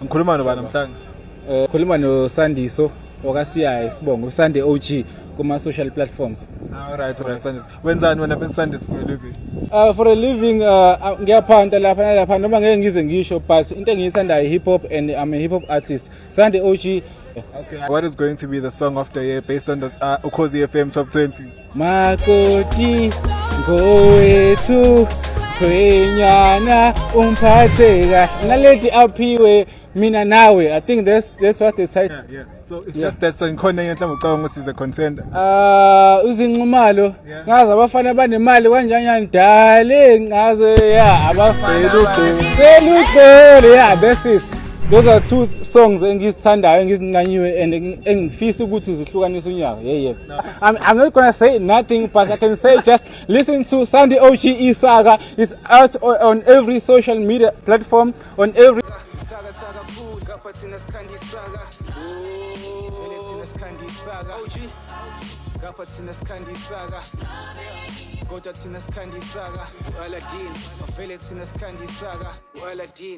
Ngikhuluma nobani namhlanje? Khuluma no Sandiso okasiyaye sibongo Sunday OG kuma social platforms. Alright, Sandis. Wenzani wena bese Sandis for a living? For a living ngiyaphanta lapha noma ngeke ngize ngisho but into engiyithandayo hip hop and I'm a hip hop artist. Sunday OG. Okay. What is going to be the song of the year based on the Ukhozi FM Top 20? Makoti ngowethu kwenyana umphathe kahle naleti aphiwe mina nawe. I think that's what they say. Yeah. So it's just that song khona yena mhlawumbe ucabanga ukuthi is a contender. Uzinxumalo ngazi abafana banemali kanjani dale ngaze abafana selugcwele this is those are two songs engizithandayo engizinqanyiwe and engifisa ukuthi zihlukanise unyaka. Yeah. I'm not gonna say nothing but I can say just listen to Sunday OG Isaga. It's out on every social media platform on every Saga food kapha thina sikhandi saga vele thina sikhandi saga OG kapha thina sikhandi saga kodwa thina sikhandi saga Aladdin vele thina sikhandi saga Aladdin